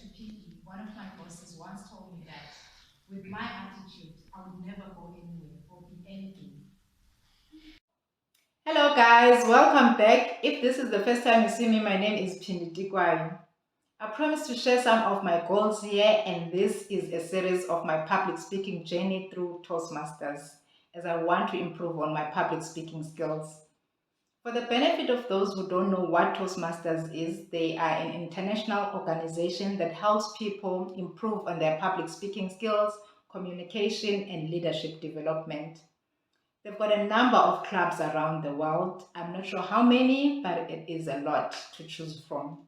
to Pinky, one of my bosses once told me that with my attitude, I would never go anywhere or be anything. Hello guys, welcome back. If this is the first time you see me, my name is Pinky. I promise to share some of my goals here, and this is a series of my public speaking journey through Toastmasters, as I want to improve on my public speaking skills. For the benefit of those who don't know what Toastmasters is, they are an international organization that helps people improve on their public speaking skills, communication, and leadership development. They've got a number of clubs around the world. I'm not sure how many, but it is a lot to choose from.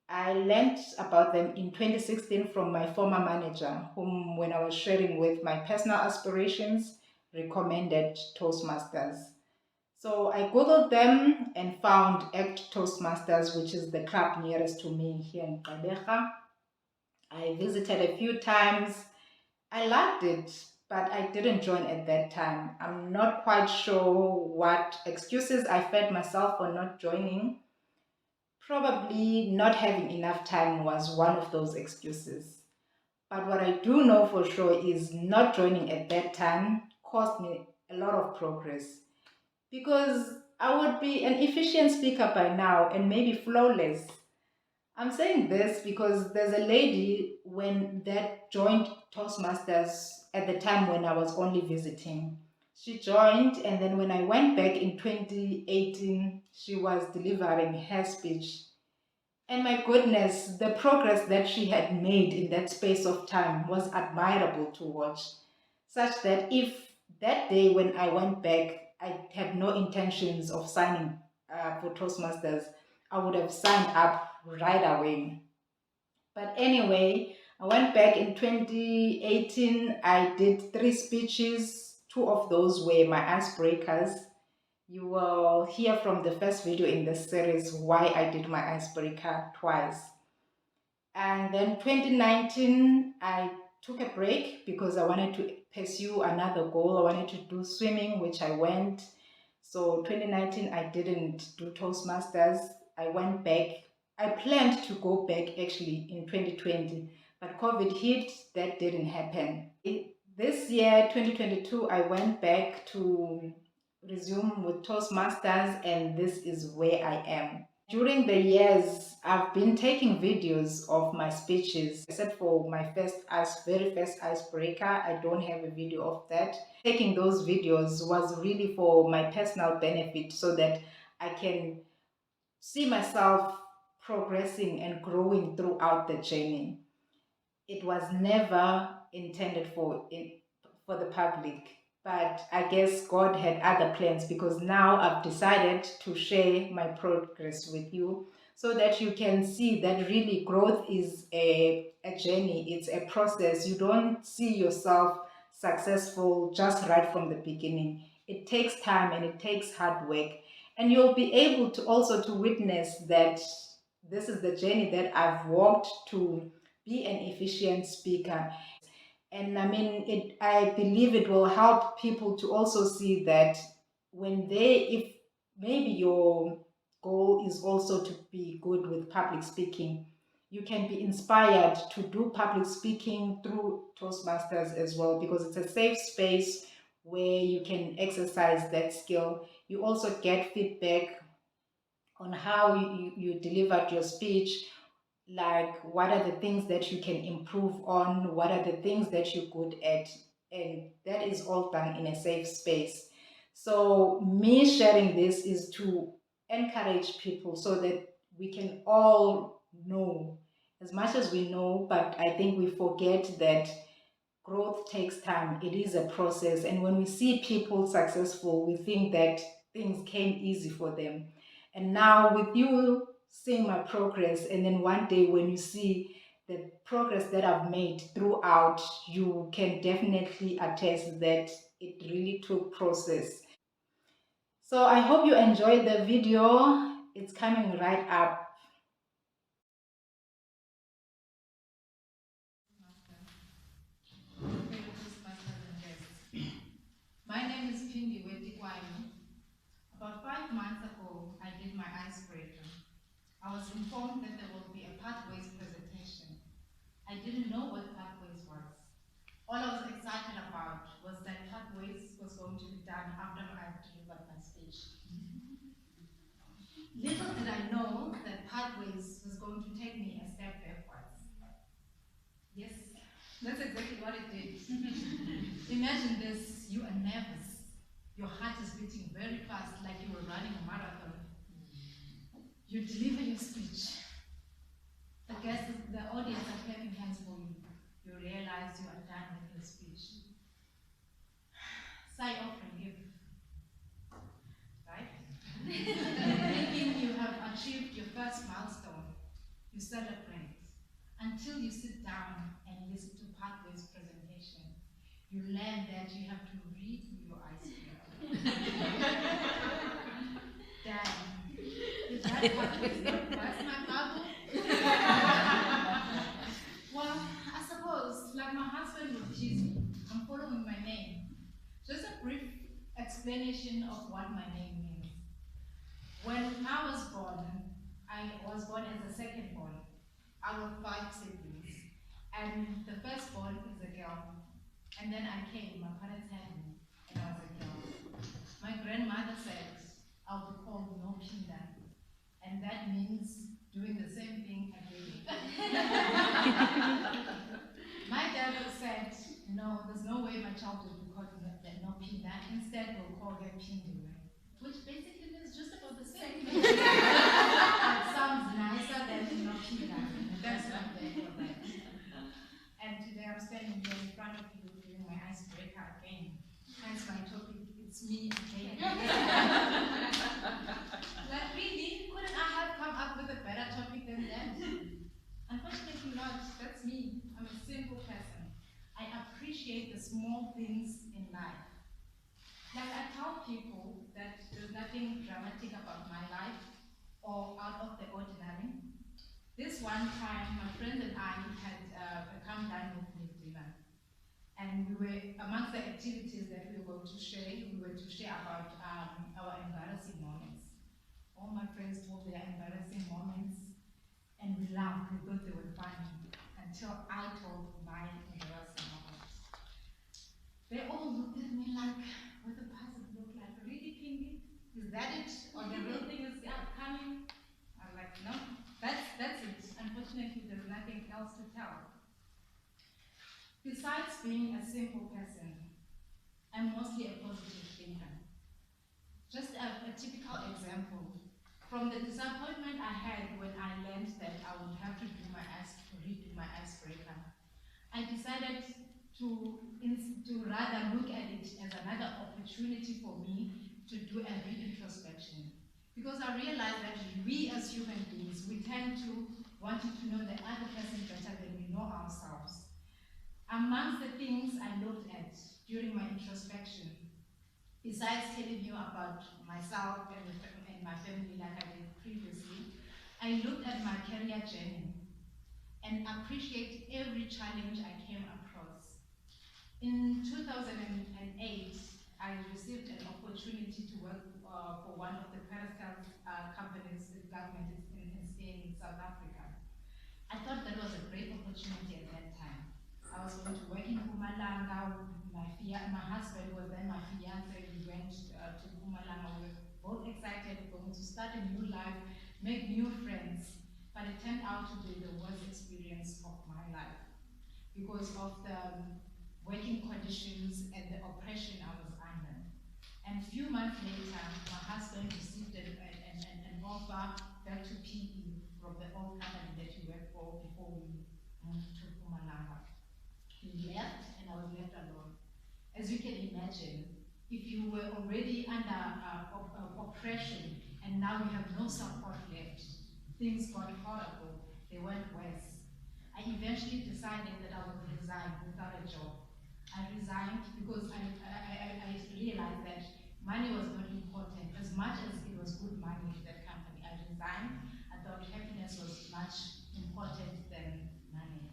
I learned about them in 2016 from my former manager, whom, when I was sharing with my personal aspirations, recommended Toastmasters. So I googled them and found Act Toastmasters, which is the club nearest to me here in Gqeberha. I visited a few times. I liked it, but I didn't join at that time. I'm not quite sure what excuses I fed myself for not joining. Probably not having enough time was one of those excuses. But what I do know for sure is not joining at that time cost me a lot of progress, because I would be an efficient speaker by now and maybe flawless. I'm saying this because there's a lady when that joined Toastmasters at the time when I was only visiting. She joined, and then when I went back in 2018, she was delivering her speech. And my goodness, the progress that she had made in that space of time was admirable to watch. Such that if that day when I went back, I had no intentions of signing for Toastmasters, I would have signed up right away. But anyway, I went back in 2018. I did 3 speeches. 2 of those were my icebreakers. You will hear from the first video in this series why I did my icebreaker twice. And then 2019, I took a break because I wanted to pursue another goal. I wanted to do swimming, which I went. So 2019, I didn't do Toastmasters. I went back. I planned to go back actually in 2020, but COVID hit, that didn't happen. This year, 2022, I went back to resume with Toastmasters, and this is where I am. During the years, I've been taking videos of my speeches, except for my very first icebreaker. I don't have a video of that. Taking those videos was really for my personal benefit so that I can see myself progressing and growing throughout the journey. It was never intended for the public. But I guess God had other plans, because now I've decided to share my progress with you so that you can see that really growth is a journey, it's a process. You don't see yourself successful just right from the beginning. It takes time and it takes hard work. And you'll be able to also to witness that this is the journey that I've walked to be an efficient speaker. And I mean, I believe it will help people to also see that if maybe your goal is also to be good with public speaking, you can be inspired to do public speaking through Toastmasters as well, because it's a safe space where you can exercise that skill. You also get feedback on how you delivered your speech, like what are the things that you can improve on, what are the things that you're good at, and that is all done in a safe space. So me sharing this is to encourage people so that we can all know as much as we know, but I think we forget that growth takes time. It is a process, and when we see people successful, we think that things came easy for them. And now with you seeing my progress, and then one day when you see the progress that I've made throughout, you can definitely attest that it really took process. So I hope you enjoyed the video. It's coming right up. My name is Pindi Wetikwayo. About 5 months ago, I did my icebreaker. I was informed that there will be a pathways presentation. going to take me a step backwards. Yes, that's exactly what it did. Imagine this, you are nervous. Your heart is beating very fast, like you were running a marathon. You deliver your speech. The audience are clapping hands for you. You realize you are done with your speech. Sigh of relief, right? Thinking you have achieved your first milestone, you celebrate until you sit down and listen to Pathway's presentation. You learn that you have to read your icebreaker. Damn, is that Pathway's not burst my bubble? Well, I suppose, like my husband would tease me, I'm following my name. Just a brief explanation of what my name means. When I was born as a second born out of 5 siblings, and the firstborn is a girl. And then I came, my parents had me, and I was a girl. My grandmother said, I'll be called no Pinda, and that means doing the same thing again. My dad said, no, there's no way my child will be called no Pinda, instead we'll call her Pindu, which basically means just about the same thing. It sounds nicer than no Pinda. That's not there for that. And today I'm standing here in front of you doing my icebreaker again. Hence my topic, it's me again. Like really, couldn't I have come up with a better topic than that? Unfortunately not, that's me. I'm a simple person. I appreciate the small things in life. Like I tell people that there's nothing dramatic about my life or out of the ordinary. This one time, my friend and I had come down with me dinner. And we were, amongst the activities that we were going to share, we were to share about our embarrassing moments. All my friends told their embarrassing moments, and we laughed, we thought they were funny, until I told my embarrassing moments. They all looked at me like, what the puzzle look like? Really, Pindy? Is that it? Or the real thing is coming? I'm like, no, that's it. Unfortunately, there's nothing else to tell. Besides being a simple person, I'm mostly a positive thinker. Just a typical example. From the disappointment I had when I learned that I would have to redo my icebreaker, I decided to rather look at it as another opportunity for me to do a reintrospection. Because I realized that we as human beings, we tend to want to know the other person better than we know ourselves. Amongst the things I looked at during my introspection, besides telling you about myself and my family like I did previously, I looked at my career journey and appreciate every challenge I came across. In 2008, I received an opportunity to work for one of the parasite companies the government in South Africa. I thought that was a great opportunity at that time. I was going to work in Mpumalanga. My husband was then my fiance. We went to Mpumalanga. We were both excited. We were going to start a new life, make new friends. But it turned out to be the worst experience of my life because of the working conditions and the oppression I was under. And a few months later, my husband received an offer back to PE from the old company that he worked for before we moved to Mpumalanga. He left and I was left alone. As you can imagine, if you were already under oppression and now you have no support left, things got horrible, they went worse. I eventually decided that I would resign without a job. I resigned because I realized that money was not important. As much as it was good money in that company, I resigned. I thought happiness was much important than money.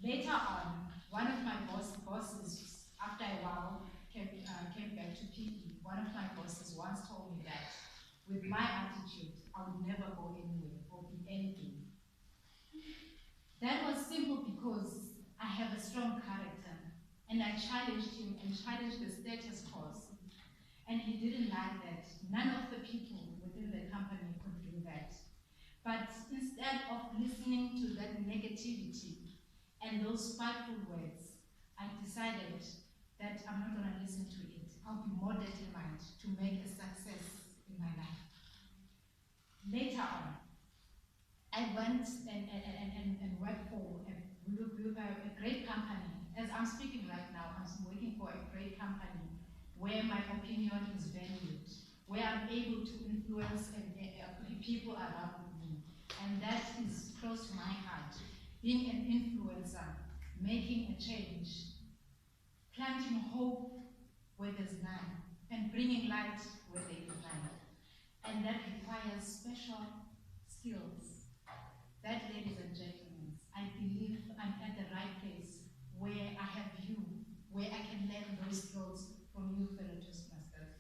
Later on, one of my bosses, after a while, came back to PE. One of my bosses once told me that with my attitude, I would never go anywhere or be anything. That was simple because I have a strong character, and I challenged him and challenged the status quo. And he didn't like that. None of the people within the company could do that. But instead of listening to that negativity and those spiteful words, I decided that I'm not going to listen to it. I'll be more determined to make a success in my life. Later on, I went and worked for a great company. As I'm speaking right now, I'm working for a great company where my opinion is valued, where I'm able to influence people around me. And that is close to my heart. Being an influencer, making a change, planting hope where there's none, and bringing light where there is none. And that requires special skills. That, ladies and gentlemen, I believe I'm at the right place where I have you, where I can learn those skills from you, fellow Toastmasters.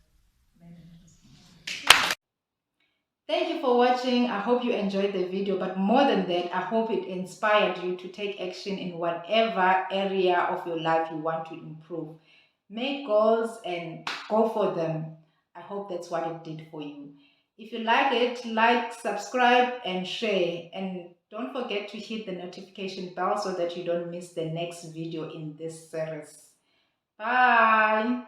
Thank you for watching. I hope you enjoyed the video, but more than that, I hope it inspired you to take action in whatever area of your life you want to improve. Make goals and go for them. I hope that's what it did for you. If you like it, like, subscribe, and share. And don't forget to hit the notification bell so that you don't miss the next video in this series. Bye.